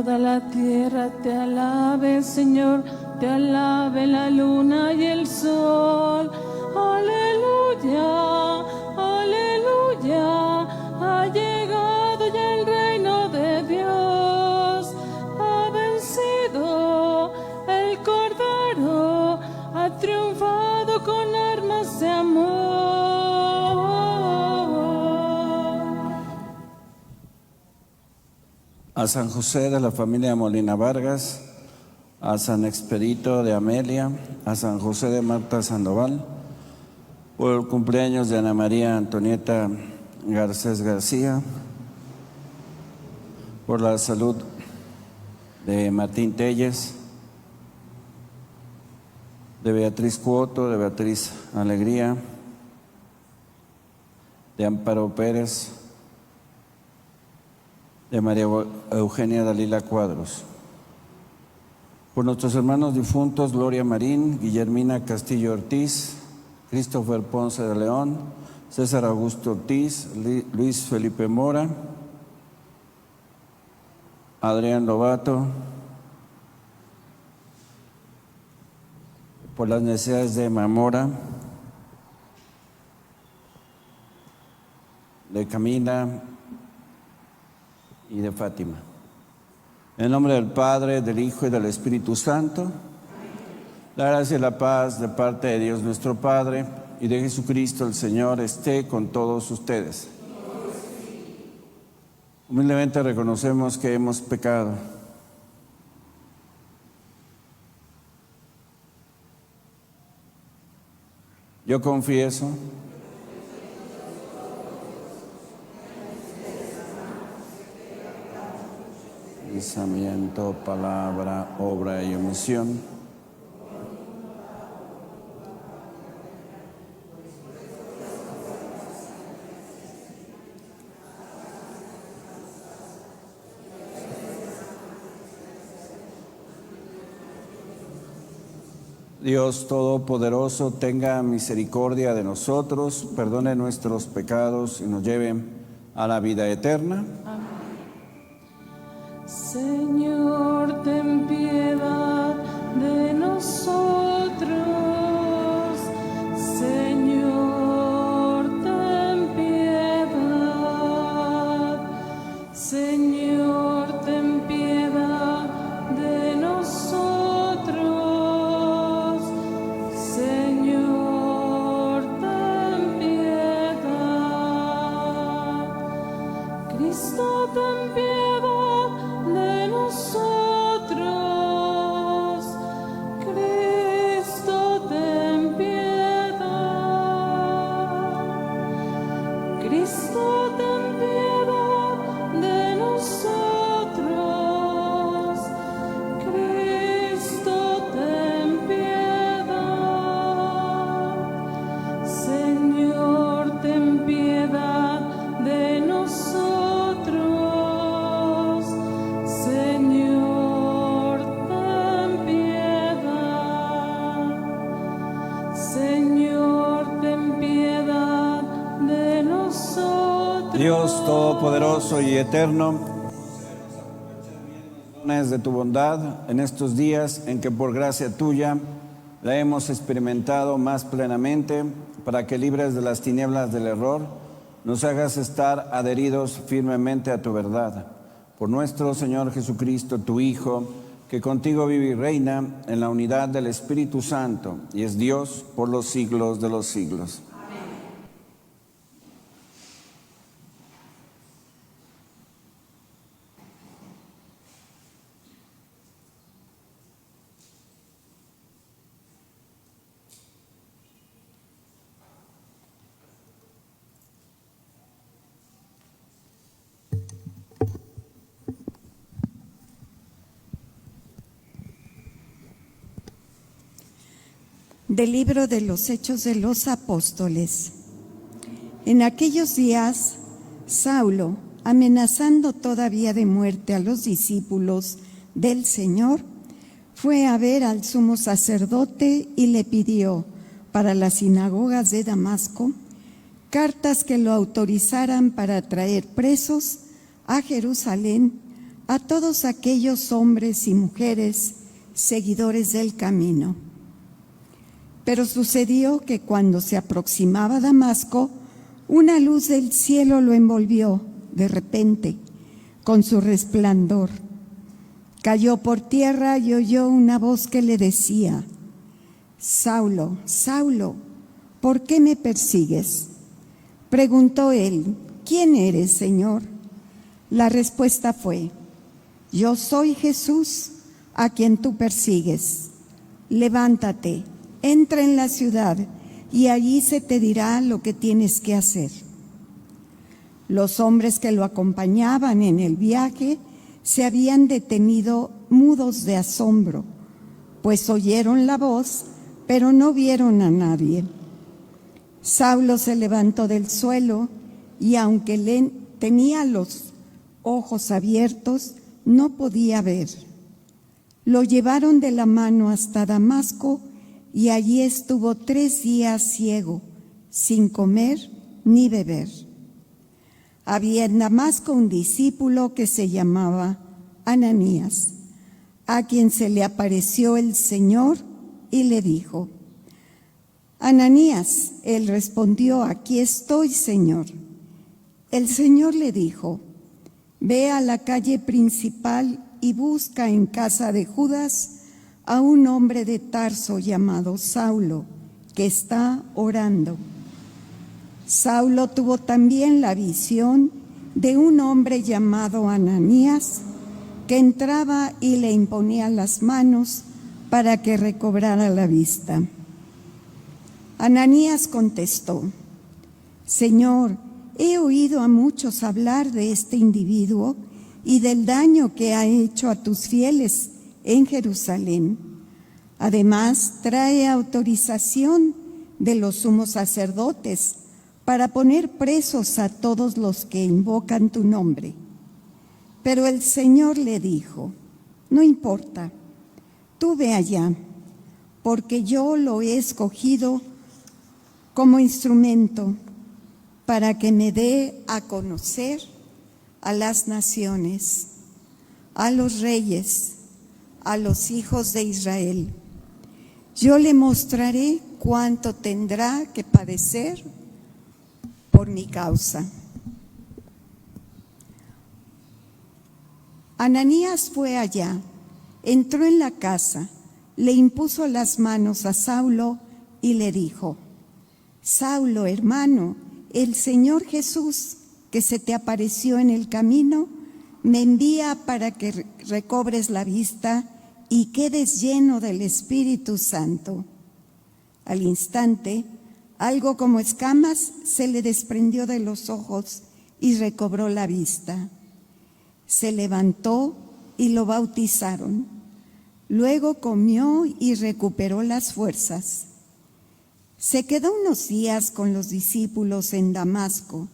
toda la tierra te alabe, Señor, te alabe la luna y el sol. Aleluya, aleluya, ha llegado ya el reino de Dios. Ha vencido el Cordero, ha triunfado con armas de amor. A San José de la familia Molina Vargas, a San Expedito de Amelia, a San José de Marta Sandoval, por el cumpleaños de Ana María Antonieta Garcés García, por la salud de Martín Telles, de Beatriz Cuoto, de Beatriz Alegría, de Amparo Pérez, de María Eugenia Dalila Cuadros. Por nuestros hermanos difuntos Gloria Marín, Guillermina Castillo Ortiz, Christopher Ponce de León, César Augusto Ortiz, Luis Felipe Mora, Adrián Lobato. Por las necesidades de Mamora, de Camila y de Fátima. En nombre del Padre, del Hijo y del Espíritu Santo, la gracia y la paz de parte de Dios nuestro Padre y de Jesucristo el Señor esté con todos ustedes. Humildemente reconocemos que hemos pecado. Yo confieso pensamiento, palabra, obra y omisión. Dios Todopoderoso, tenga misericordia de nosotros, perdone nuestros pecados y nos lleve a la vida eterna. Amén. Señor, ten piedad de nosotros. Señor, ten piedad. Señor, ten piedad de nosotros. Señor, ten piedad. Cristo, ten piedad de nosotros. Cristo, ten piedad. Cristo, ten piedad de nosotros. Cristo, ten piedad. Señor, ten piedad de nosotros. Señor, ten piedad. Señor, ten piedad de nosotros. Dios Todopoderoso y Eterno, de tu bondad en estos días en que por gracia tuya la hemos experimentado más plenamente, para que libres de las tinieblas del error nos hagas estar adheridos firmemente a tu verdad. Por nuestro Señor Jesucristo, tu Hijo, que contigo vive y reina en la unidad del Espíritu Santo y es Dios por los siglos de los siglos. Del libro de los Hechos de los Apóstoles. En aquellos días, Saulo, amenazando todavía de muerte a los discípulos del Señor, fue a ver al sumo sacerdote y le pidió para las sinagogas de Damasco cartas que lo autorizaran para traer presos a Jerusalén a todos aquellos hombres y mujeres seguidores del camino. Pero sucedió que cuando se aproximaba a Damasco, una luz del cielo lo envolvió de repente con su resplandor. Cayó por tierra y oyó una voz que le decía: Saulo, Saulo, ¿por qué me persigues? Preguntó él: ¿Quién eres, Señor? La respuesta fue: Yo soy Jesús, a quien tú persigues. Levántate, entra en la ciudad y allí se te dirá lo que tienes que hacer. Los hombres que lo acompañaban en el viaje se habían detenido mudos de asombro, pues oyeron la voz, pero no vieron a nadie. Saulo se levantó del suelo y aunque tenía los ojos abiertos, no podía ver. Lo llevaron de la mano hasta Damasco y allí estuvo 3 días ciego, sin comer ni beber. Había en Damasco un discípulo que se llamaba Ananías, a quien se le apareció el Señor y le dijo: Ananías. Él respondió: Aquí estoy, Señor. El Señor le dijo: Ve a la calle principal y busca en casa de Judas a un hombre de Tarso llamado Saulo, que está orando. Saulo tuvo también la visión de un hombre llamado Ananías, que entraba y le imponía las manos para que recobrara la vista. Ananías contestó: Señor, he oído a muchos hablar de este individuo y del daño que ha hecho a tus fieles en Jerusalén. Además, trae autorización de los sumos sacerdotes para poner presos a todos los que invocan tu nombre. Pero el Señor le dijo: No importa, tú ve allá, porque yo lo he escogido como instrumento para que me dé a conocer a las naciones, a los reyes, a los hijos de Israel. Yo le mostraré cuánto tendrá que padecer por mi causa. Ananías fue allá, entró en la casa, le impuso las manos a Saulo y le dijo: Saulo, hermano, el Señor Jesús, que se te apareció en el camino, me envía para que recobres la vista y quedes lleno del Espíritu Santo. Al instante, algo como escamas se le desprendió de los ojos y recobró la vista. Se levantó y lo bautizaron. Luego comió y recuperó las fuerzas. Se quedó unos días con los discípulos en Damasco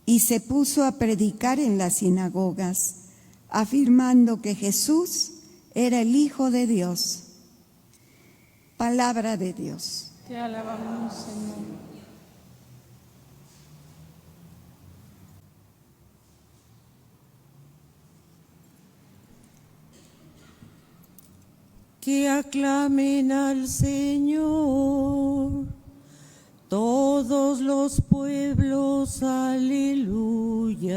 y se puso a predicar en las sinagogas, afirmando que Jesús era el Hijo de Dios. Palabra de Dios. Te alabamos, Señor. Que aclamen al Señor todos los pueblos, aleluya.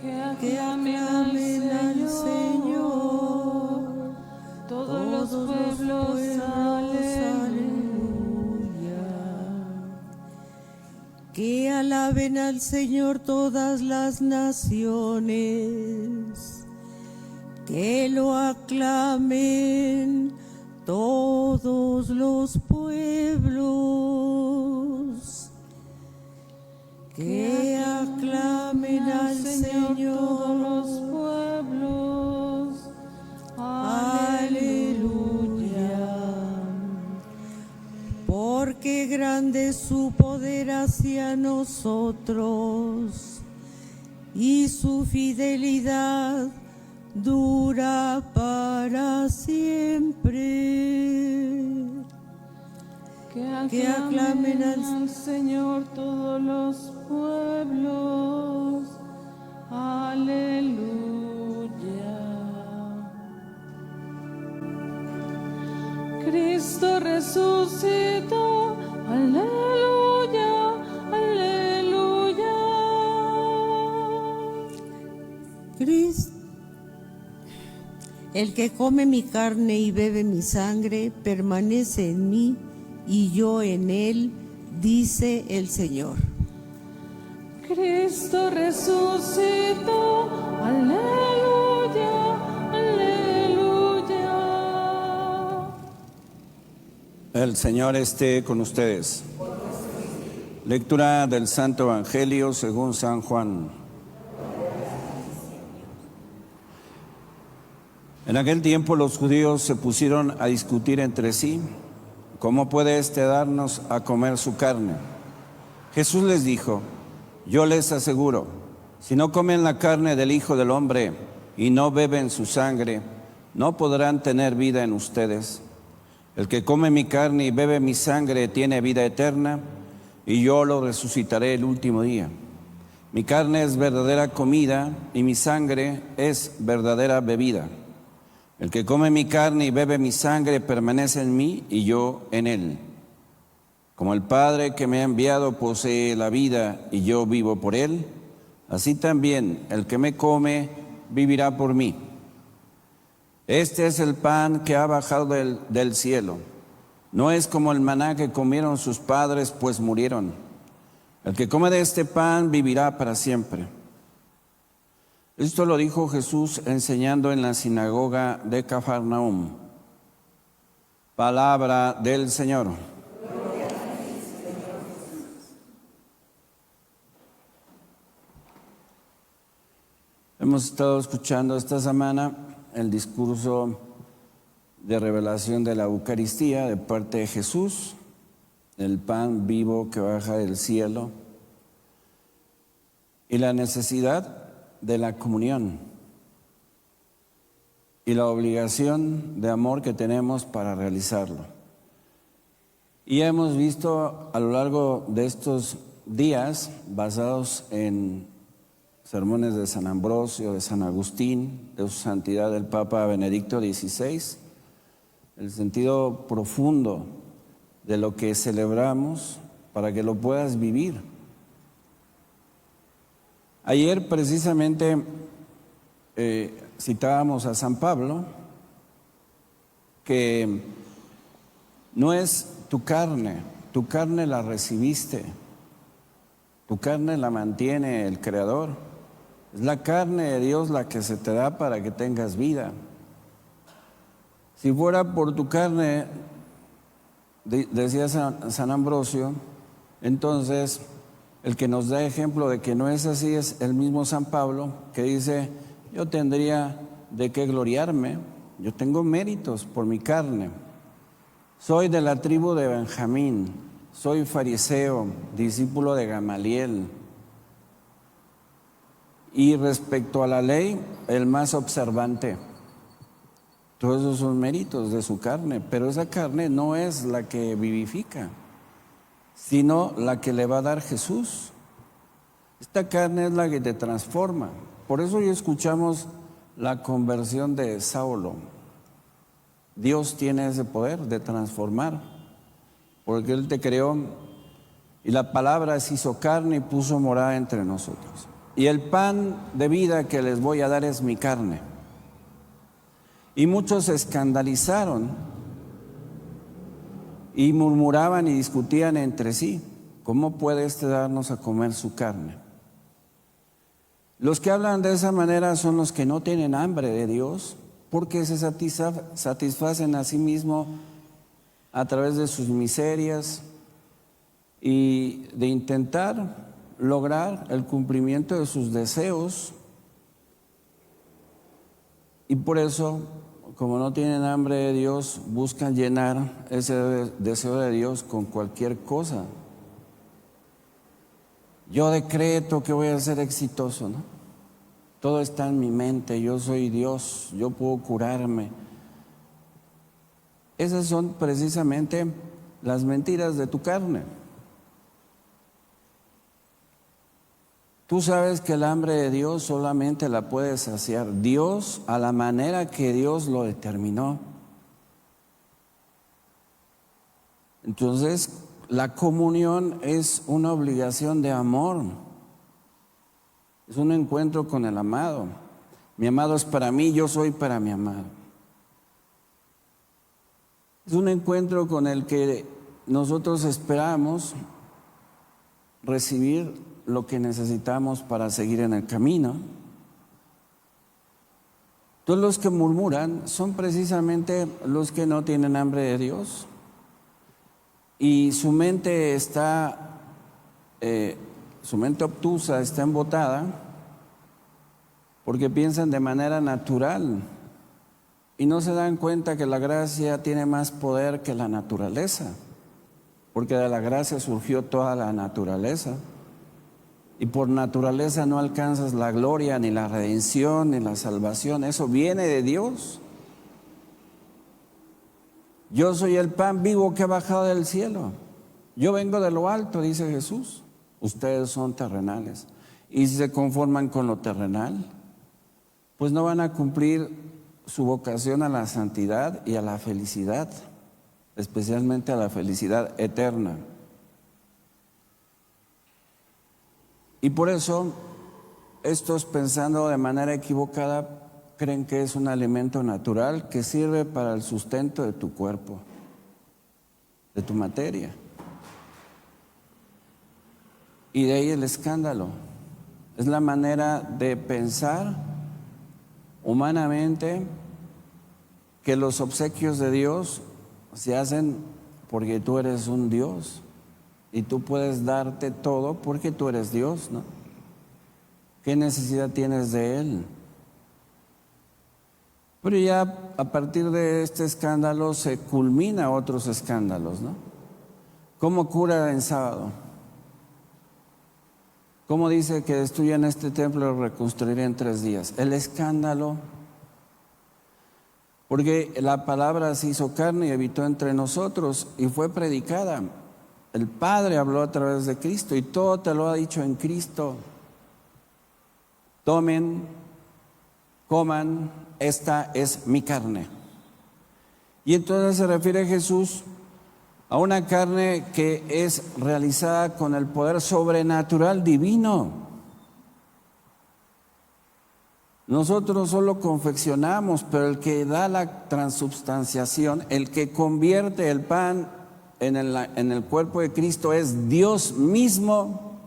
Que aclamen al Señor todos los pueblos, aleluya. Que alaben al Señor todas las naciones. Que lo aclamen todos los pueblos. Que aclamen al Señor todos los pueblos. Aleluya. Porque grande es su poder hacia nosotros y su fidelidad dura para siempre. Que aclamen al Señor todos los pueblos. aleluya. Cristo resucitó, aleluya, aleluya. Cristo. El que come mi carne y bebe mi sangre permanece en mí y yo en él, dice el Señor. Cristo resucitó, aleluya, aleluya. El Señor esté con ustedes. Lectura del Santo Evangelio según San Juan. En aquel tiempo los judíos se pusieron a discutir entre sí, ¿cómo puede éste darnos a comer su carne? Jesús les dijo, yo les aseguro, si no comen la carne del Hijo del Hombre y no beben su sangre, no podrán tener vida en ustedes. El que come mi carne y bebe mi sangre tiene vida eterna, y yo lo resucitaré el último día. Mi carne es verdadera comida y mi sangre es verdadera bebida. El que come mi carne y bebe mi sangre permanece en mí y yo en él. Como el Padre que me ha enviado posee la vida y yo vivo por él, así también el que me come vivirá por mí. Este es el pan que ha bajado del cielo. No es como el maná que comieron sus padres, pues murieron. El que come de este pan vivirá para siempre. Esto lo dijo Jesús enseñando en la sinagoga de Cafarnaúm. Palabra del Señor. Hemos estado escuchando esta semana el discurso de revelación de la Eucaristía de parte de Jesús, el pan vivo que baja del cielo y la necesidad de la comunión y la obligación de amor que tenemos para realizarlo. Y hemos visto a lo largo de estos días, basados en sermones de San Ambrosio, de San Agustín, de su santidad el Papa Benedicto XVI, el sentido profundo de lo que celebramos para que lo puedas vivir. Ayer precisamente citábamos a San Pablo, que no es tu carne la recibiste, tu carne la mantiene el Creador, es la carne de Dios la que se te da para que tengas vida. Si fuera por tu carne, decía San Ambrosio, entonces el que nos da ejemplo de que no es así es el mismo San Pablo, que dice, yo tendría de qué gloriarme, yo tengo méritos por mi carne. Soy de la tribu de Benjamín, soy fariseo, discípulo de Gamaliel. Y respecto a la ley, el más observante. Todos esos son méritos de su carne, pero esa carne no es la que vivifica, sino la que le va a dar Jesús. Esta carne es la que te transforma. Por eso hoy escuchamos la conversión de Saulo. Dios tiene ese poder de transformar, porque Él te creó y la palabra se hizo carne y puso morada entre nosotros. Y el pan de vida que les voy a dar es mi carne. Y muchos se escandalizaron y murmuraban y discutían entre sí, ¿cómo puede este darnos a comer su carne? Los que hablan de esa manera son los que no tienen hambre de Dios, porque se satisfacen a sí mismos a través de sus miserias y de intentar lograr el cumplimiento de sus deseos. Y por eso, como no tienen hambre de Dios, buscan llenar ese deseo de Dios con cualquier cosa. Yo decreto que voy a ser exitoso, ¿no? Todo está en mi mente, yo soy Dios, yo puedo curarme. Esas son precisamente las mentiras de tu carne. Tú sabes que el hambre de Dios solamente la puede saciar Dios a la manera que Dios lo determinó. Entonces, la comunión es una obligación de amor. Es un encuentro con el amado. Mi amado es para mí, yo soy para mi amado. Es un encuentro con el que nosotros esperamos recibir lo que necesitamos para seguir en el camino. Todos los que murmuran son precisamente los que no tienen hambre de Dios y su mente obtusa, está embotada porque piensan de manera natural y no se dan cuenta que la gracia tiene más poder que la naturaleza, porque de la gracia surgió toda la naturaleza. Y por naturaleza no alcanzas la gloria, ni la redención, ni la salvación. Eso viene de Dios. Yo soy el pan vivo que ha bajado del cielo. Yo vengo de lo alto, dice Jesús. Ustedes son terrenales. Y si se conforman con lo terrenal, pues no van a cumplir su vocación a la santidad y a la felicidad, especialmente a la felicidad eterna. Y por eso, estos, pensando de manera equivocada, creen que es un alimento natural que sirve para el sustento de tu cuerpo, de tu materia. Y de ahí el escándalo. Es la manera de pensar humanamente que los obsequios de Dios se hacen porque tú eres un Dios. Y tú puedes darte todo porque tú eres Dios, ¿no? ¿Qué necesidad tienes de Él? Pero ya a partir de este escándalo se culmina otros escándalos, ¿no? ¿Cómo cura en sábado? ¿Cómo dice que destruyan este templo y lo reconstruiré en 3 días? El escándalo, porque la palabra se hizo carne y habitó entre nosotros y fue predicada. El Padre habló a través de Cristo y todo te lo ha dicho en Cristo. Tomen, coman, esta es mi carne. Y entonces se refiere Jesús a una carne que es realizada con el poder sobrenatural divino. Nosotros solo confeccionamos, pero el que da la transubstanciación, el que convierte el pan en el cuerpo de Cristo es Dios mismo.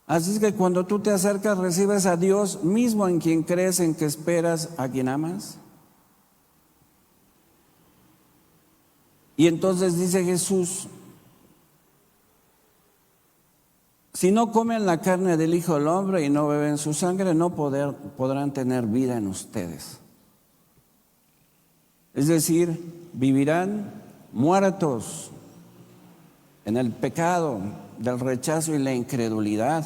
Así es que cuando tú te acercas recibes a Dios mismo en quien crees, en que esperas, a quien amas. Y entonces dice Jesús, si no comen la carne del Hijo del Hombre y no beben su sangre, no podrán tener vida en ustedes. Es decir, vivirán muertos en el pecado del rechazo y la incredulidad,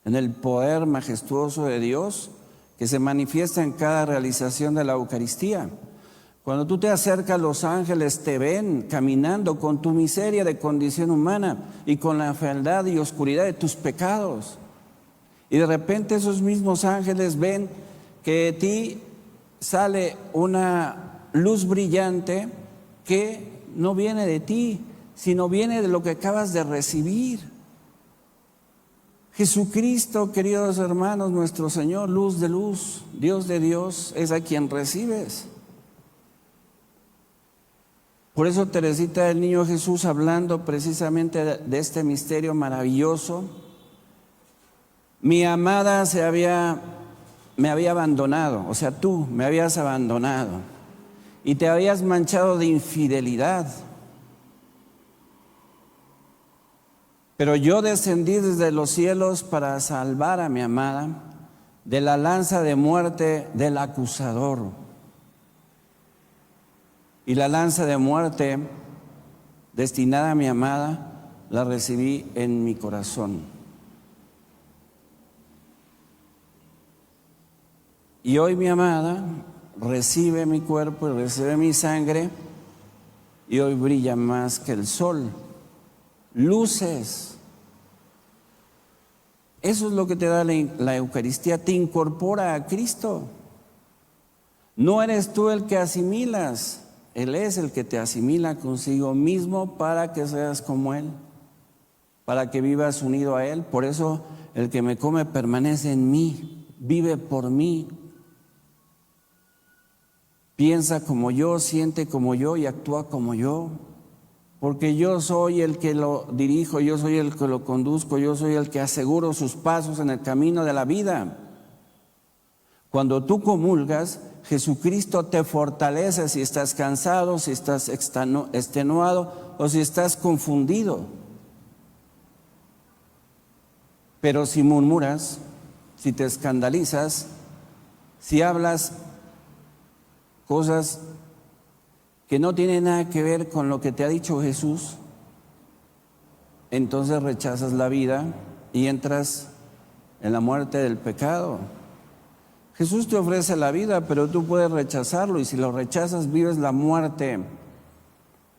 en el poder majestuoso de Dios que se manifiesta en cada realización de la Eucaristía. Cuando tú te acercas, los ángeles te ven caminando con tu miseria de condición humana y con la fealdad y oscuridad de tus pecados. Y de repente esos mismos ángeles ven que de ti sale una luz brillante que no viene de ti, sino viene de lo que acabas de recibir. Jesucristo, queridos hermanos, nuestro Señor, luz de luz, Dios de Dios, es a quien recibes. Por eso Teresita del Niño Jesús, hablando precisamente de este misterio maravilloso, mi amada me había abandonado, o sea, tú me habías abandonado y te habías manchado de infidelidad. Pero yo descendí desde los cielos para salvar a mi amada de la lanza de muerte del acusador. Y la lanza de muerte destinada a mi amada la recibí en mi corazón. Y hoy mi amada recibe mi cuerpo y recibe mi sangre y hoy brilla más que el sol. Luces Eso es lo que te da la Eucaristía, te incorpora a Cristo. No eres tú el que asimilas, Él es el que te asimila consigo mismo para que seas como Él, para que vivas unido a Él. Por eso el que me come permanece en mí, vive por mí, piensa como yo, siente como yo y actúa como yo. Porque yo soy el que lo dirijo, yo soy el que lo conduzco, yo soy el que aseguro sus pasos en el camino de la vida. Cuando tú comulgas, Jesucristo te fortalece si estás cansado, si estás extenuado o si estás confundido. Pero si murmuras, si te escandalizas, si hablas cosas que no tienen nada que ver con lo que te ha dicho Jesús, entonces rechazas la vida y entras en la muerte del pecado. Jesús te ofrece la vida, pero tú puedes rechazarlo, y si lo rechazas vives la muerte,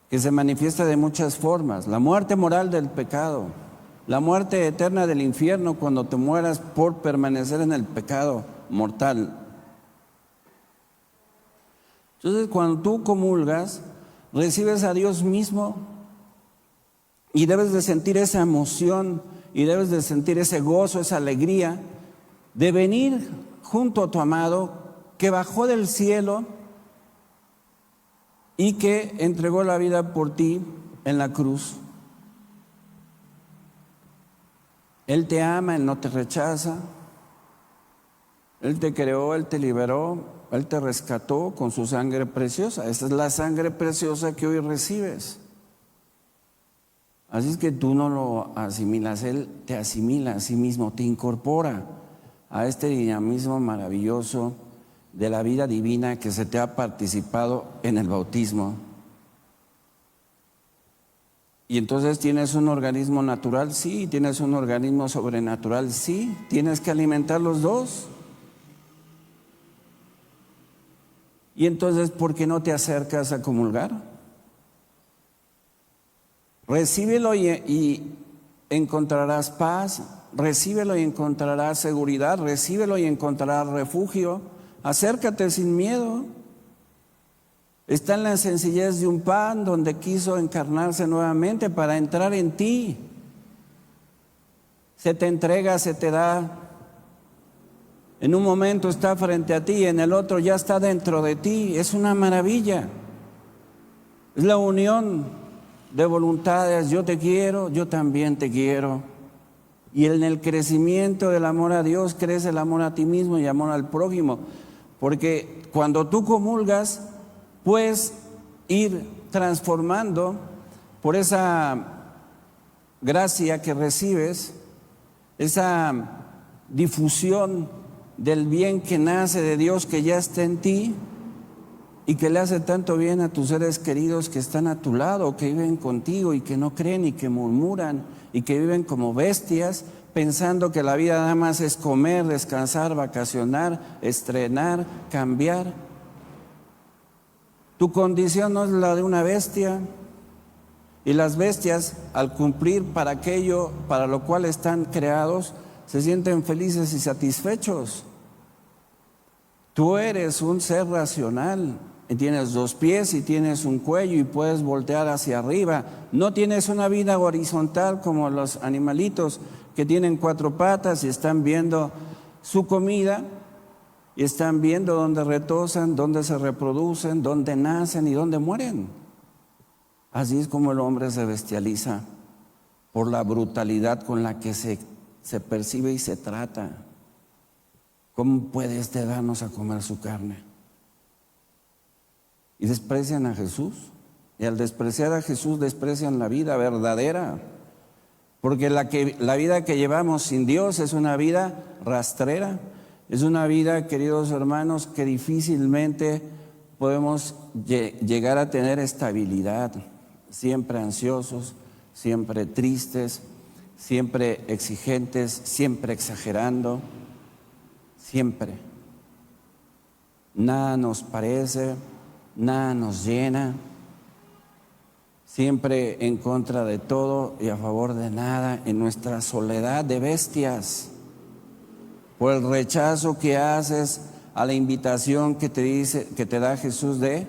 que se manifiesta de muchas formas. La muerte moral del pecado, la muerte eterna del infierno cuando te mueras por permanecer en el pecado mortal. Entonces, cuando tú comulgas, recibes a Dios mismo y debes de sentir esa emoción y debes de sentir ese gozo, esa alegría de venir junto a tu amado que bajó del cielo y que entregó la vida por ti en la cruz. Él te ama, Él no te rechaza. Él te creó, Él te liberó, Él te rescató con su sangre preciosa. Esa es la sangre preciosa que hoy recibes. Así es que tú no lo asimilas, Él te asimila a sí mismo, te incorpora a este dinamismo maravilloso de la vida divina que se te ha participado en el bautismo. Y entonces tienes un organismo natural, sí, tienes un organismo sobrenatural, sí, tienes que alimentar los dos. Y entonces, ¿por qué no te acercas a comulgar? Recíbelo y encontrarás paz, recíbelo y encontrarás seguridad, recíbelo y encontrarás refugio. Acércate sin miedo. Está en la sencillez de un pan donde quiso encarnarse nuevamente para entrar en ti. Se te entrega, se te da. En un momento está frente a ti, en el otro ya está dentro de ti. Es una maravilla. Es la unión de voluntades. Yo te quiero, yo también te quiero. Y en el crecimiento del amor a Dios crece el amor a ti mismo y amor al prójimo. Porque cuando tú comulgas, puedes ir transformando por esa gracia que recibes, esa difusión del bien que nace de Dios, que ya está en ti y que le hace tanto bien a tus seres queridos que están a tu lado, que viven contigo y que no creen y que murmuran y que viven como bestias pensando que la vida nada más es comer, descansar, vacacionar, estrenar, cambiar. Tu condición no es la de una bestia, y las bestias, al cumplir para aquello para lo cual están creados, se sienten felices y satisfechos. Tú eres un ser racional, y tienes dos pies y tienes un cuello y puedes voltear hacia arriba. No tienes una vida horizontal como los animalitos que tienen cuatro patas y están viendo su comida y están viendo dónde retosan, dónde se reproducen, dónde nacen y dónde mueren. Así es como el hombre se bestializa por la brutalidad con la que se percibe y se trata. ¿Cómo puede este darnos a comer su carne? Y desprecian a Jesús. Y al despreciar a Jesús desprecian la vida verdadera. Porque la vida que llevamos sin Dios es una vida rastrera. Es una vida, queridos hermanos, que difícilmente podemos llegar a tener estabilidad. Siempre ansiosos, siempre tristes, siempre exigentes, siempre exagerando, siempre. Nada nos parece, nada nos llena. siempre en contra de todo y a favor de nada, en nuestra soledad de bestias, por el rechazo que haces a la invitación que te da Jesús de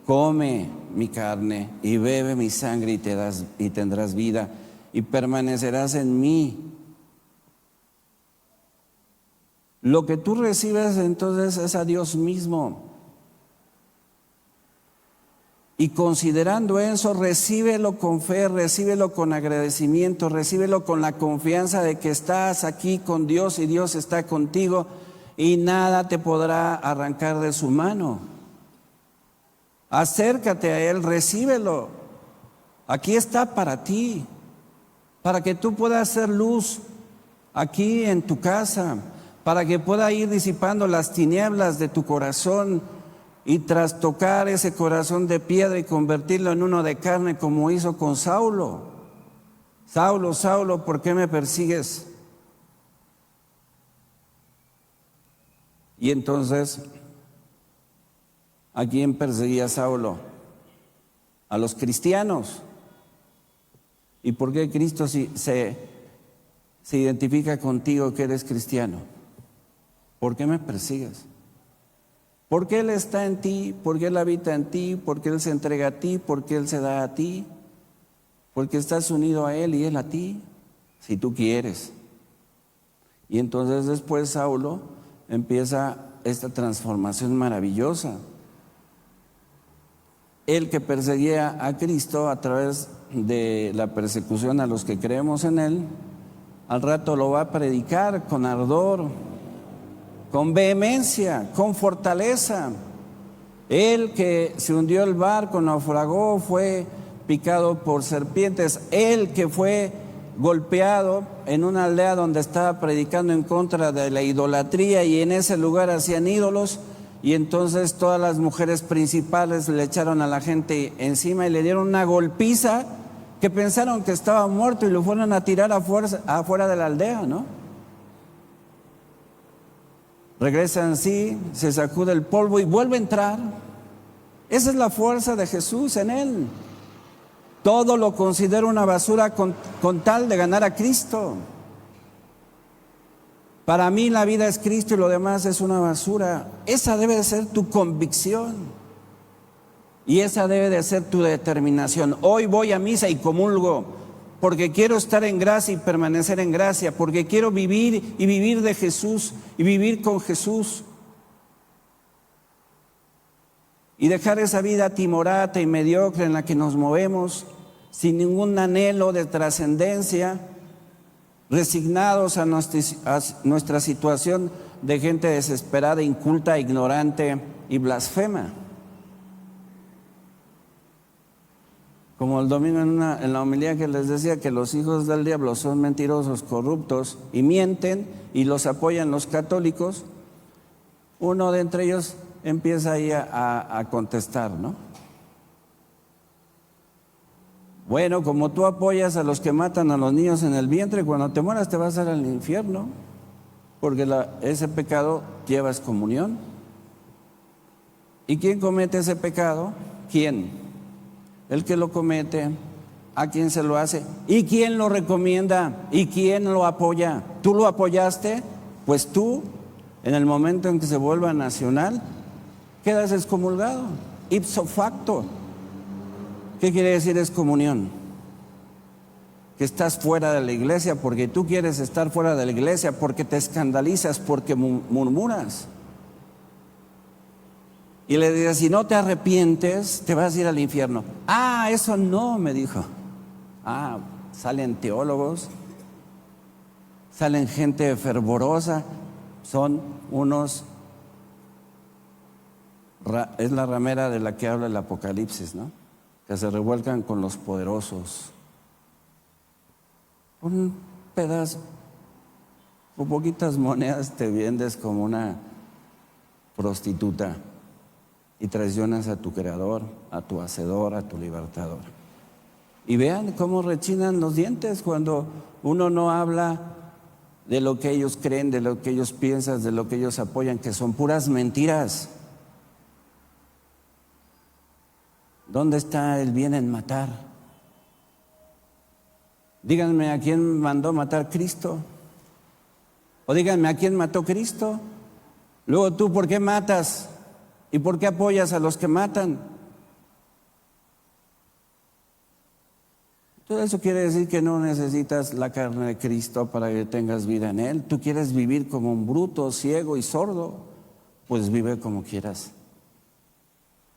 come mi carne y bebe mi sangre y tendrás vida y permanecerás en mí. Lo que tú recibes entonces es a Dios mismo. Y considerando eso, recíbelo con fe, recíbelo con agradecimiento, recíbelo con la confianza de que estás aquí con Dios y Dios está contigo y nada te podrá arrancar de su mano. Acércate a Él, recíbelo. Aquí está para ti, para que tú puedas hacer luz aquí en tu casa, para que pueda ir disipando las tinieblas de tu corazón y trastocar ese corazón de piedra y convertirlo en uno de carne como hizo con Saulo. Saulo, Saulo, ¿por qué me persigues? Y entonces, ¿a quién perseguía Saulo? A los cristianos. ¿Y por qué Cristo se identifica contigo que eres cristiano? ¿Por qué me persigues? Porque Él está en ti, porque Él habita en ti, porque Él se entrega a ti, porque Él se da a ti, porque estás unido a Él y Él a ti, si tú quieres. Y entonces después Saulo empieza esta transformación maravillosa. Él que perseguía a Cristo a través de la persecución a los que creemos en Él, al rato lo va a predicar con ardor, con vehemencia, con fortaleza. Él que se hundió el barco, naufragó, fue picado por serpientes. Él que fue golpeado en una aldea donde estaba predicando en contra de la idolatría y en ese lugar hacían ídolos. Y entonces todas las mujeres principales le echaron a la gente encima y le dieron una golpiza que pensaron que estaba muerto y lo fueron a tirar afuera de la aldea, ¿no? Regresa en sí, se sacude el polvo y vuelve a entrar. Esa es la fuerza de Jesús en Él. Todo lo considero una basura con tal de ganar a Cristo. Para mí la vida es Cristo y lo demás es una basura. Esa debe de ser tu convicción. Y esa debe de ser tu determinación. Hoy voy a misa y comulgo porque quiero estar en gracia y permanecer en gracia, porque quiero vivir y vivir de Jesús y vivir con Jesús. Y dejar esa vida timorata y mediocre en la que nos movemos sin ningún anhelo de trascendencia, resignados a nuestra situación de gente desesperada, inculta, ignorante y blasfema. Como el domingo en la homilía que les decía que los hijos del diablo son mentirosos, corruptos y mienten y los apoyan los católicos, uno de entre ellos empieza ahí a contestar, ¿no? Bueno, como tú apoyas a los que matan a los niños en el vientre, cuando te mueras te vas a ir al infierno, porque ese pecado lleva excomunión. ¿Y quién comete ese pecado? ¿Quién? El que lo comete, a quién se lo hace y quién lo recomienda y quién lo apoya. ¿Tú lo apoyaste? Pues tú, en el momento en que se vuelva nacional, quedas excomulgado, ipso facto. ¿Qué quiere decir excomunión? Que estás fuera de la iglesia porque tú quieres estar fuera de la iglesia, porque te escandalizas, porque murmuras. Y le decía, si no te arrepientes, te vas a ir al infierno. Ah, eso no, me dijo. Ah, salen teólogos, salen gente fervorosa, son unos... Es la ramera de la que habla el Apocalipsis, ¿no? Que se revuelcan con los poderosos. Un pedazo, con poquitas monedas te vendes como una prostituta. Y traicionas a tu creador, a tu hacedor, a tu libertador. Y vean cómo rechinan los dientes cuando uno no habla de lo que ellos creen, de lo que ellos piensan, de lo que ellos apoyan, que son puras mentiras. ¿Dónde está el bien en matar? Díganme a quién mandó matar Cristo. O díganme a quién mató Cristo. Luego tú, ¿por qué matas? ¿Y por qué apoyas a los que matan? Todo eso quiere decir que no necesitas la carne de Cristo para que tengas vida en Él. Tú quieres vivir como un bruto, ciego y sordo, pues vive como quieras.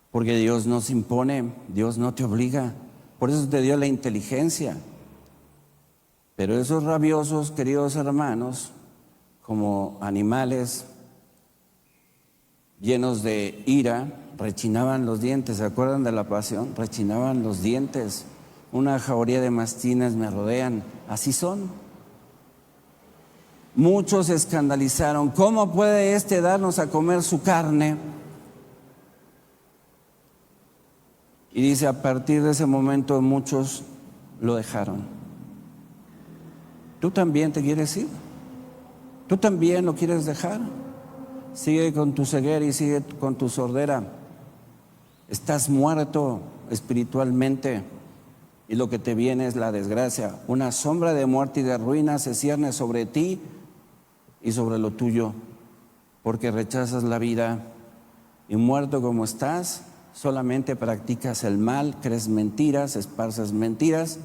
Porque Dios no se impone, Dios no te obliga. Por eso te dio la inteligencia. Pero esos rabiosos, queridos hermanos, como animales llenos de ira, rechinaban los dientes. ¿Se acuerdan de la pasión? Rechinaban los dientes. Una jauría de mastines me rodean. Así son. Muchos se escandalizaron. ¿Cómo puede darnos a comer su carne? Y dice, a partir de ese momento muchos lo dejaron. ¿Tú también te quieres ir? ¿Tú también lo quieres dejar? Sigue con tu ceguera y sigue con tu sordera. Estás muerto espiritualmente y lo que te viene es la desgracia. Una sombra de muerte y de ruina se cierne sobre ti y sobre lo tuyo, porque rechazas la vida y muerto como estás, solamente practicas el mal, crees mentiras, esparces mentiras,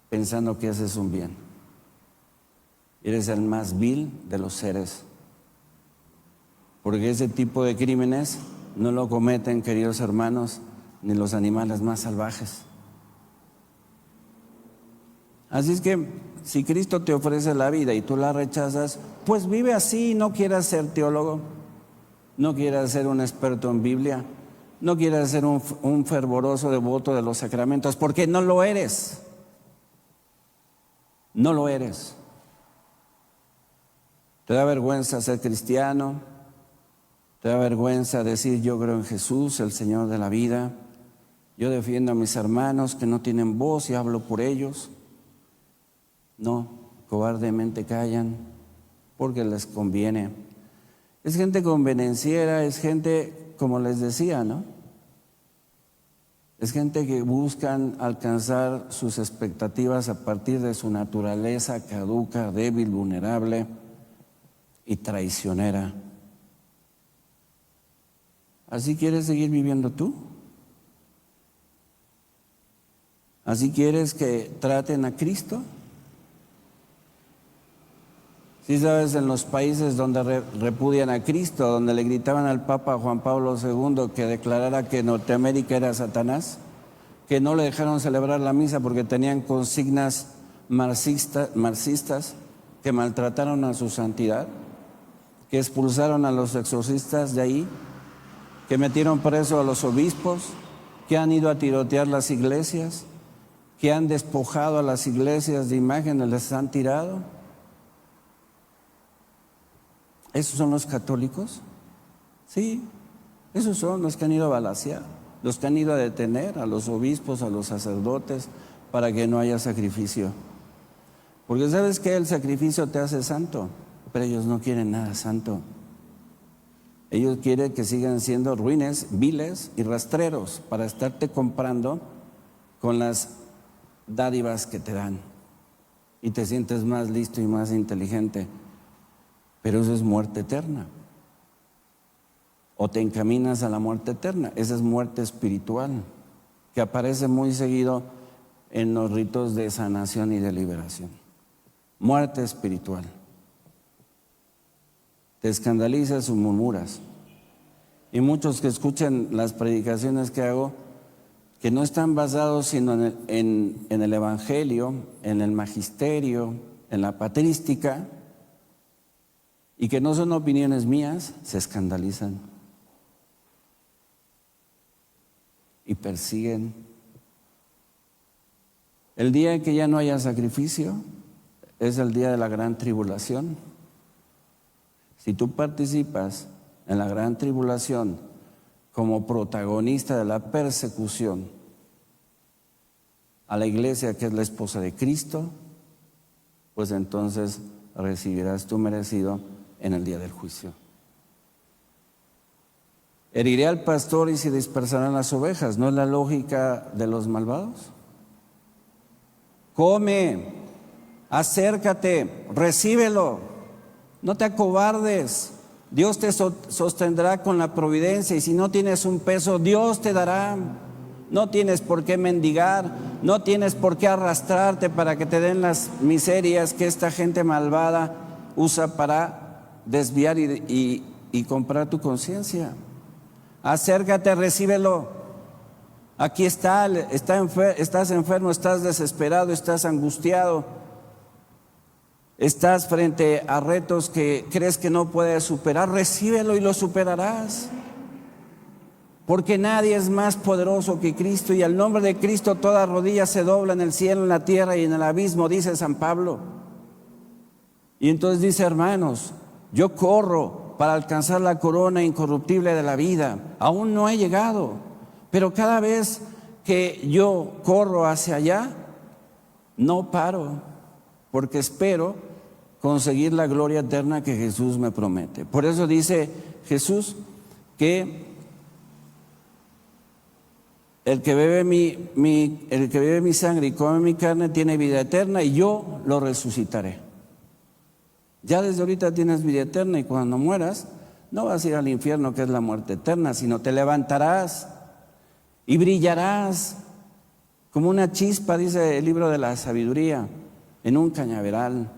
pensando que haces un bien. Eres el más vil de los seres. Porque ese tipo de crímenes no lo cometen, queridos hermanos, ni los animales más salvajes. Así es que si Cristo te ofrece la vida y tú la rechazas, pues vive así, no quieras ser teólogo, no quieras ser un experto en Biblia, no quieras ser un fervoroso devoto de los sacramentos, porque no lo eres. No lo eres. Te da vergüenza ser cristiano, te da vergüenza decir yo creo en Jesús, el Señor de la vida, yo defiendo a mis hermanos que no tienen voz y hablo por ellos. No, cobardemente callan porque les conviene. Es gente convenenciera, es gente, como les decía, ¿no? Es gente que buscan alcanzar sus expectativas a partir de su naturaleza caduca, débil, vulnerable y traicionera. ¿Así quieres seguir viviendo tú? ¿Así quieres que traten a Cristo? Sí, sabes, en los países donde repudian a Cristo, donde le gritaban al Papa Juan Pablo II que declarara que Norteamérica era Satanás, que no le dejaron celebrar la misa porque tenían consignas marxistas, que maltrataron a su santidad, que expulsaron a los exorcistas de ahí, que metieron preso a los obispos, que han ido a tirotear las iglesias, que han despojado a las iglesias de imágenes, les han tirado. ¿Esos son los católicos? Sí, esos son los que han ido a balacear, los que han ido a detener a los obispos, a los sacerdotes, para que no haya sacrificio. Porque ¿sabes qué? El sacrificio te hace santo, pero ellos no quieren nada santo. Ellos quieren que sigan siendo ruines, viles y rastreros para estarte comprando con las dádivas que te dan. Y te sientes más listo y más inteligente. Pero eso es muerte eterna. O te encaminas a la muerte eterna. Esa es muerte espiritual, que aparece muy seguido en los ritos de sanación y de liberación. Muerte espiritual. Te escandalizas o murmuras. Y muchos que escuchan las predicaciones que hago, que no están basados sino en el Evangelio, en el magisterio, en la patrística, y que no son opiniones mías, se escandalizan y persiguen. El día en que ya no haya sacrificio es el día de la gran tribulación. Si tú participas en la gran tribulación como protagonista de la persecución a la iglesia, que es la esposa de Cristo, pues entonces recibirás tu merecido en el día del juicio. Heriré al pastor y se dispersarán las ovejas. ¿No es la lógica de los malvados? Come, acércate, recíbelo, no te acobardes. Dios te sostendrá con la providencia, y si no tienes un peso, Dios te dará. No tienes por qué mendigar, no tienes por qué arrastrarte para que te den las miserias que esta gente malvada usa para desviar y comprar tu conciencia. Acércate, recíbelo. Aquí está, estás enfermo, estás desesperado, estás angustiado, estás frente a retos que crees que no puedes superar. Recíbelo y lo superarás. Porque nadie es más poderoso que Cristo, y al nombre de Cristo toda rodilla se dobla en el cielo, en la tierra y en el abismo, dice San Pablo. Y entonces dice: hermanos, yo corro para alcanzar la corona incorruptible de la vida. Aún no he llegado, pero cada vez que yo corro hacia allá, no paro, porque espero conseguir la gloria eterna que Jesús me promete. Por eso dice Jesús que el que bebe mi sangre y come mi carne tiene vida eterna, y yo lo resucitaré. Ya desde ahorita tienes vida eterna, y cuando mueras no vas a ir al infierno, que es la muerte eterna, sino te levantarás y brillarás como una chispa, dice el libro de la sabiduría, en un cañaveral,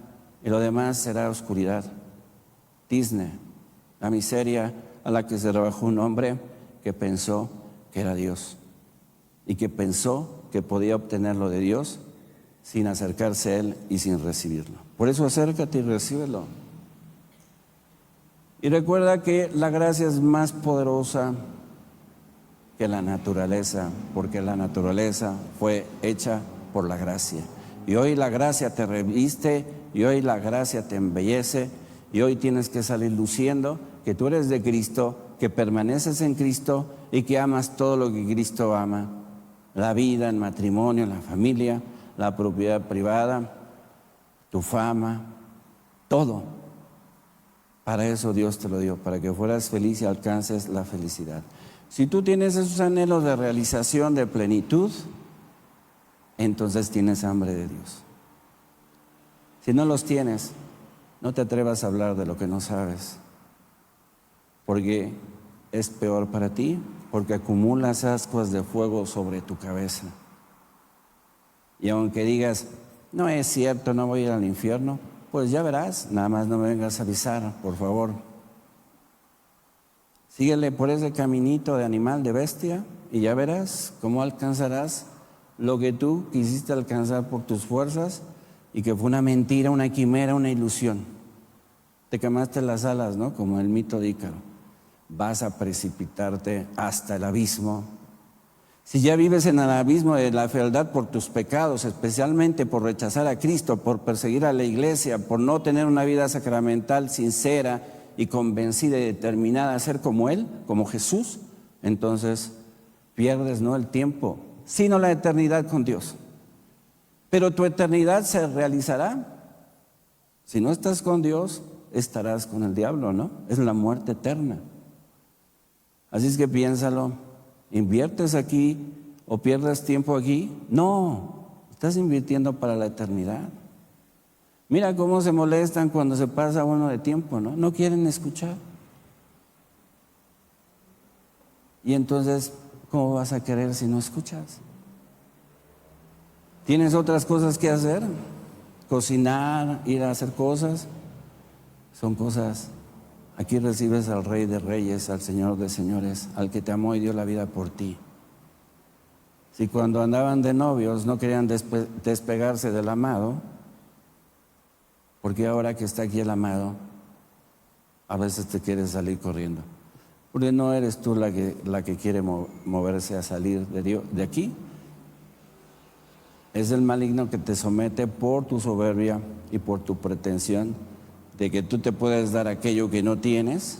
y lo demás será oscuridad. Tizne, la miseria a la que se rebajó un hombre que pensó que era Dios y que pensó que podía obtenerlo de Dios sin acercarse a Él y sin recibirlo. Por eso acércate y recíbelo. Y recuerda que la gracia es más poderosa que la naturaleza, porque la naturaleza fue hecha por la gracia. Y hoy la gracia te reviste, y hoy la gracia te embellece, y hoy tienes que salir luciendo que tú eres de Cristo, que permaneces en Cristo y que amas todo lo que Cristo ama: la vida, el matrimonio, la familia, la propiedad privada, tu fama, todo. Para eso Dios te lo dio, para que fueras feliz y alcances la felicidad. Si tú tienes esos anhelos de realización, de plenitud, entonces tienes hambre de Dios. Si no los tienes, no te atrevas a hablar de lo que no sabes, porque es peor para ti, porque acumulas ascuas de fuego sobre tu cabeza. Y aunque digas: no es cierto, no voy a ir al infierno, pues ya verás, nada más no me vengas a avisar, por favor. Síguele por ese caminito de animal, de bestia, y ya verás cómo alcanzarás lo que tú quisiste alcanzar por tus fuerzas, y que fue una mentira, una quimera, una ilusión. Te quemaste las alas, ¿no? Como el mito de Ícaro. Vas a precipitarte hasta el abismo. Si ya vives en el abismo de la fealdad por tus pecados, especialmente por rechazar a Cristo, por perseguir a la iglesia, por no tener una vida sacramental sincera y convencida y determinada a ser como Él, como Jesús, entonces pierdes no el tiempo, sino la eternidad con Dios. Pero tu eternidad se realizará. Si no estás con Dios, estarás con el diablo, ¿no? Es la muerte eterna. Así es que piénsalo. ¿Inviertes aquí o pierdes tiempo aquí? No, estás invirtiendo para la eternidad. Mira cómo se molestan cuando se pasa uno de tiempo, ¿no? No quieren escuchar. Y entonces, ¿cómo vas a querer si no escuchas? ¿Tienes otras cosas que hacer? Cocinar, ir a hacer cosas. Son cosas. Aquí recibes al Rey de Reyes, al Señor de Señores, al que te amó y dio la vida por ti. Si cuando andaban de novios no querían despegarse del amado, porque ahora que está aquí el amado, a veces te quieres salir corriendo. Porque no eres tú la que quiere moverse a salir de aquí. Es el maligno que te somete por tu soberbia y por tu pretensión de que tú te puedes dar aquello que no tienes,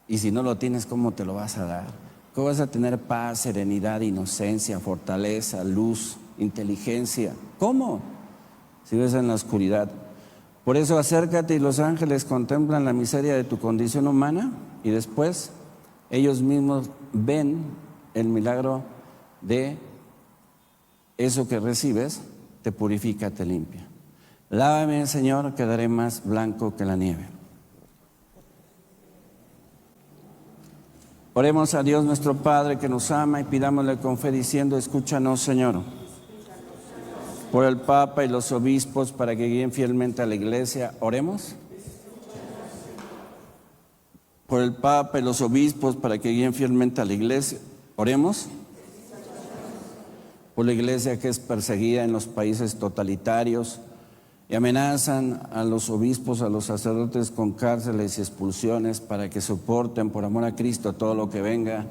y si no lo tienes, ¿cómo te lo vas a dar? ¿Cómo vas a tener paz, serenidad, inocencia, fortaleza, luz, inteligencia? ¿Cómo? Si ves en la oscuridad. Por eso acércate y los ángeles contemplan la miseria de tu condición humana, y después ellos mismos ven el milagro de eso que recibes, te purifica, te limpia. Lávame, Señor, quedaré más blanco que la nieve. Oremos a Dios nuestro Padre que nos ama y pidámosle con fe diciendo: escúchanos, Señor. Por el Papa y los obispos para que guíen fielmente a la Iglesia. Oremos. Por el Papa y los obispos para que guíen fielmente a la Iglesia. Oremos. Por la Iglesia que es perseguida en los países totalitarios y amenazan a los obispos, a los sacerdotes con cárceles y expulsiones para que soporten por amor a Cristo todo lo que venga,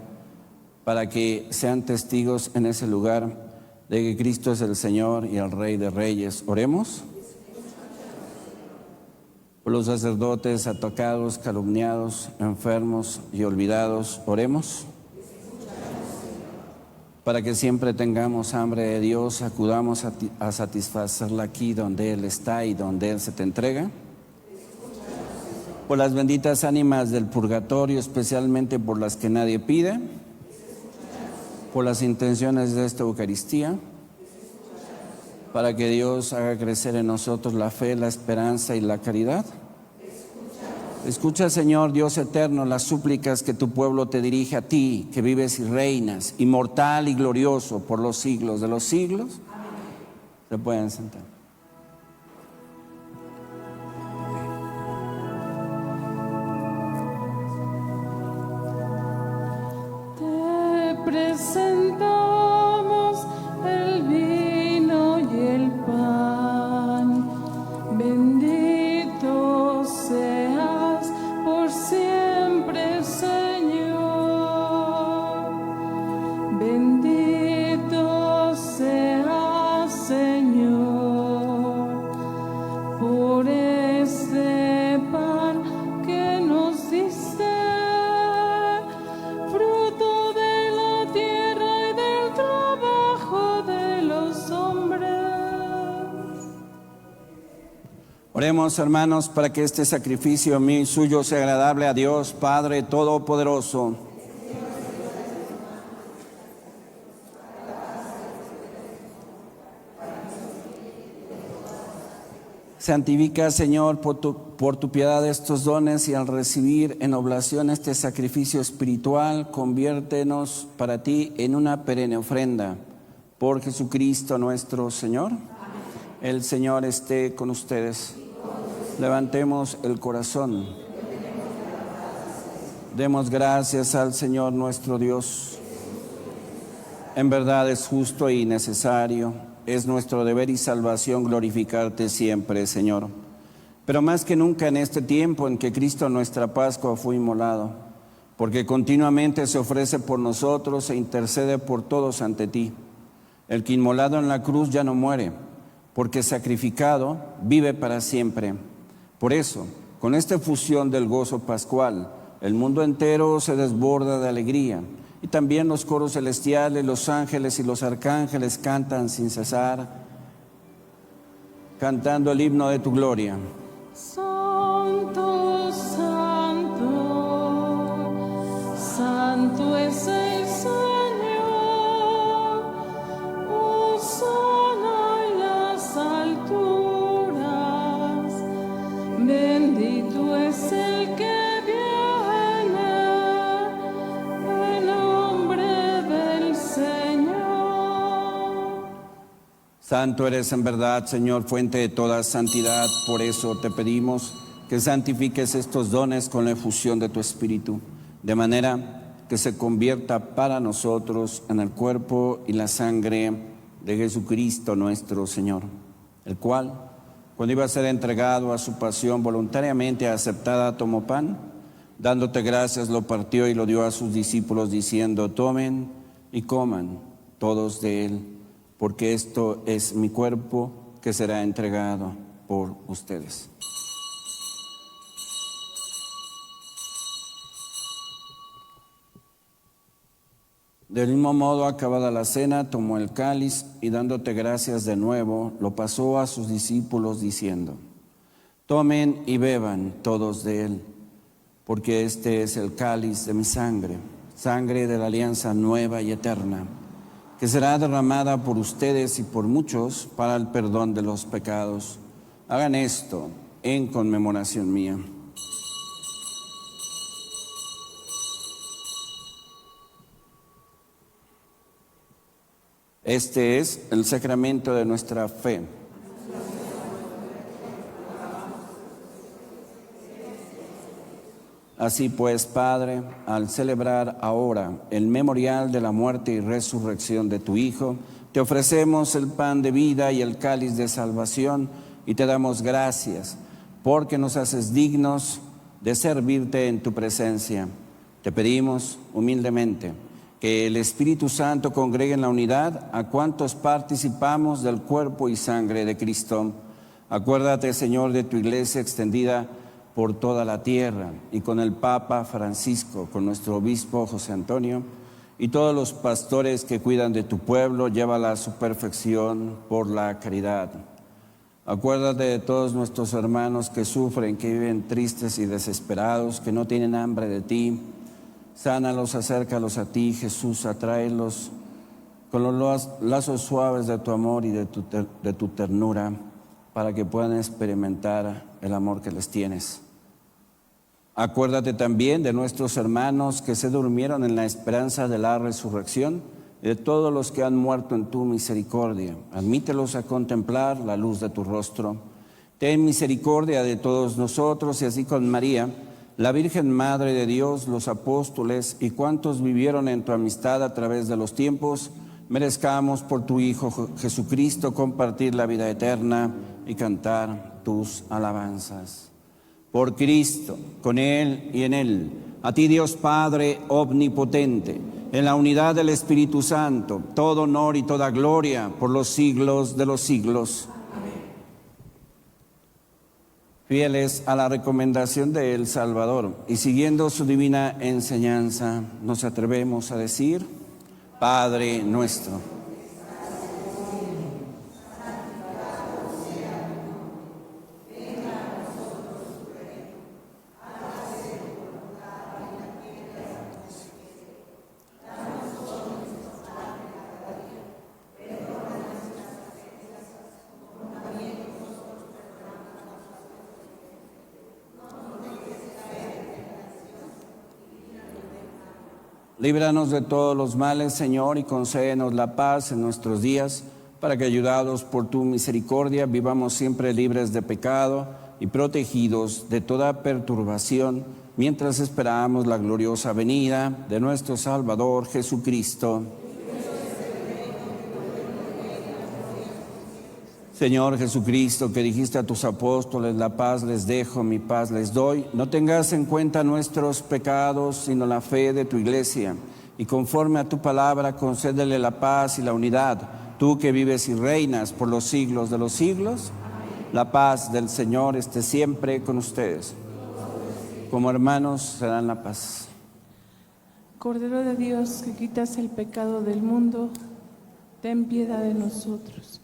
para que sean testigos en ese lugar de que Cristo es el Señor y el Rey de Reyes. Oremos. Por los sacerdotes atacados, calumniados, enfermos y olvidados. Oremos. Para que siempre tengamos hambre de Dios, acudamos a satisfacerla aquí donde Él está y donde Él se te entrega. Por las benditas ánimas del purgatorio, especialmente por las que nadie pide. Por las intenciones de esta Eucaristía. Para que Dios haga crecer en nosotros la fe, la esperanza y la caridad. Escucha, Señor Dios eterno, las súplicas que tu pueblo te dirige a ti, que vives y reinas, inmortal y glorioso por los siglos de los siglos. Amén. Se pueden sentar. Te presentamos el vino y el pan. Bendito seas por siempre, Señor. Bendito seas, Señor, por este pan que nos diste, fruto de la tierra y del trabajo de los hombres. Oremos, hermanos, para que este sacrificio mío y suyo sea agradable a Dios, Padre Todopoderoso. Santifica, Señor, por tu piedad estos dones y al recibir en oblación este sacrificio espiritual, conviértenos para ti en una perenne ofrenda. Por Jesucristo nuestro Señor. El Señor esté con ustedes. Levantemos el corazón. Demos gracias al Señor nuestro Dios. En verdad es justo y necesario. Es nuestro deber y salvación glorificarte siempre, Señor. Pero más que nunca en este tiempo en que Cristo nuestra Pascua fue inmolado, porque continuamente se ofrece por nosotros e intercede por todos ante ti. El que inmolado en la cruz ya no muere, porque sacrificado vive para siempre. Por eso, con esta efusión del gozo pascual, el mundo entero se desborda de alegría. Y también los coros celestiales, los ángeles y los arcángeles cantan sin cesar, cantando el himno de tu gloria. Santo, santo, santo es el Señor. Hosana en las alturas. Bendito es el que Santo eres en verdad, Señor, fuente de toda santidad. Por eso te pedimos que santifiques estos dones con la efusión de tu Espíritu, de manera que se convierta para nosotros en el cuerpo y la sangre de Jesucristo nuestro Señor, el cual, cuando iba a ser entregado a su pasión voluntariamente aceptada, tomó pan, dándote gracias, lo partió y lo dio a sus discípulos, diciendo: tomen y coman todos de él, porque esto es mi cuerpo que será entregado por ustedes. Del mismo modo, acabada la cena, tomó el cáliz y dándote gracias de nuevo, lo pasó a sus discípulos diciendo: tomen y beban todos de él, porque este es el cáliz de mi sangre, sangre de la alianza nueva y eterna, que será derramada por ustedes y por muchos para el perdón de los pecados. Hagan esto en conmemoración mía. Este es el sacramento de nuestra fe. Así pues, Padre, al celebrar ahora el memorial de la muerte y resurrección de tu Hijo, te ofrecemos el pan de vida y el cáliz de salvación y te damos gracias porque nos haces dignos de servirte en tu presencia. Te pedimos humildemente que el Espíritu Santo congregue en la unidad a cuantos participamos del cuerpo y sangre de Cristo. Acuérdate, Señor, de tu iglesia extendida por toda la tierra y con el Papa Francisco, con nuestro obispo José Antonio y todos los pastores que cuidan de tu pueblo, llévala a su perfección por la caridad. Acuérdate de todos nuestros hermanos que sufren, que viven tristes y desesperados, que no tienen hambre de ti. Sánalos, acércalos a ti, Jesús, atráelos con los lazos suaves de tu amor y de tu ternura, para que puedan experimentar el amor que les tienes. Acuérdate también de nuestros hermanos que se durmieron en la esperanza de la resurrección, y de todos los que han muerto en tu misericordia. Admítelos a contemplar la luz de tu rostro. Ten misericordia de todos nosotros, y así con María, la Virgen Madre de Dios, los apóstoles y cuantos vivieron en tu amistad a través de los tiempos, merezcamos por tu Hijo Jesucristo compartir la vida eterna y cantar tus alabanzas. Por Cristo, con Él y en Él, a ti Dios Padre omnipotente, en la unidad del Espíritu Santo, todo honor y toda gloria por los siglos de los siglos. Fieles a la recomendación de El Salvador y siguiendo su divina enseñanza, nos atrevemos a decir: Padre nuestro. Líbranos de todos los males, Señor, y concédenos la paz en nuestros días, para que, ayudados por tu misericordia, vivamos siempre libres de pecado y protegidos de toda perturbación, mientras esperamos la gloriosa venida de nuestro Salvador Jesucristo. Señor Jesucristo, que dijiste a tus apóstoles: la paz les dejo, mi paz les doy, no tengas en cuenta nuestros pecados, sino la fe de tu iglesia, y conforme a tu palabra concédele la paz y la unidad, tú que vives y reinas por los siglos de los siglos. La paz del Señor esté siempre con ustedes. Como hermanos se dan la paz. Cordero de Dios, que quitas el pecado del mundo, ten piedad de nosotros.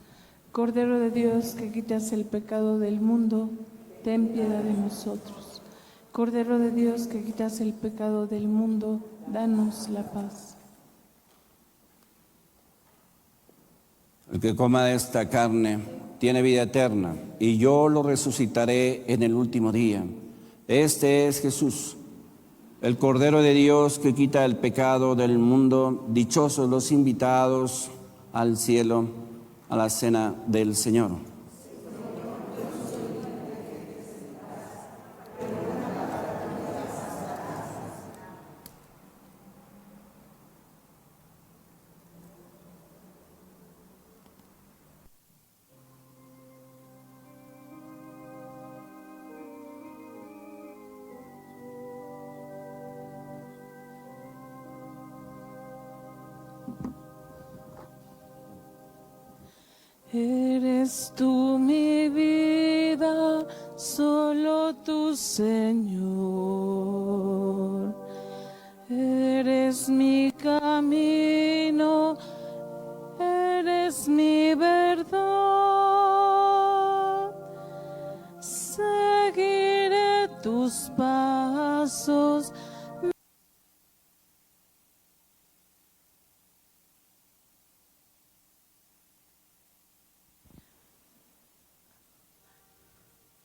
Cordero de Dios, que quitas el pecado del mundo, ten piedad de nosotros. Cordero de Dios, que quitas el pecado del mundo, danos la paz. El que coma de esta carne tiene vida eterna, y yo lo resucitaré en el último día. Este es Jesús, el Cordero de Dios que quita el pecado del mundo. Dichosos los invitados al cielo, a la cena del Señor. Eres tú mi vida, solo tú, Señor. Eres mi camino, eres mi verdad. Seguiré tus pasos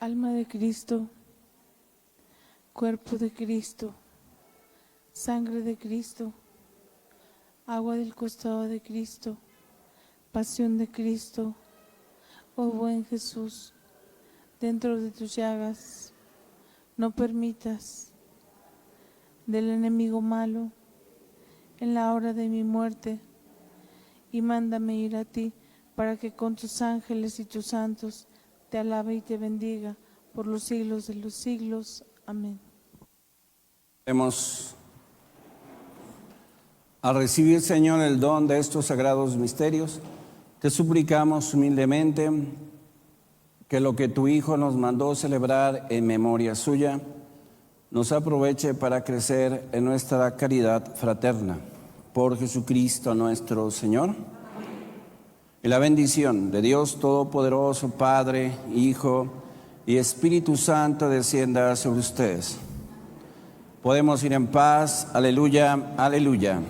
Alma de Cristo, cuerpo de Cristo, sangre de Cristo, agua del costado de Cristo, pasión de Cristo, oh buen Jesús, dentro de tus llagas, no permitas del enemigo malo en la hora de mi muerte, y mándame ir a ti para que con tus ángeles y tus santos te alabe y te bendiga por los siglos de los siglos. Amén. Vamos a recibir, Señor, el don de estos sagrados misterios. Te suplicamos humildemente que lo que tu Hijo nos mandó celebrar en memoria suya nos aproveche para crecer en nuestra caridad fraterna. Por Jesucristo nuestro Señor. Y la bendición de Dios Todopoderoso, Padre, Hijo y Espíritu Santo descienda sobre ustedes. Podemos ir en paz. Aleluya, aleluya.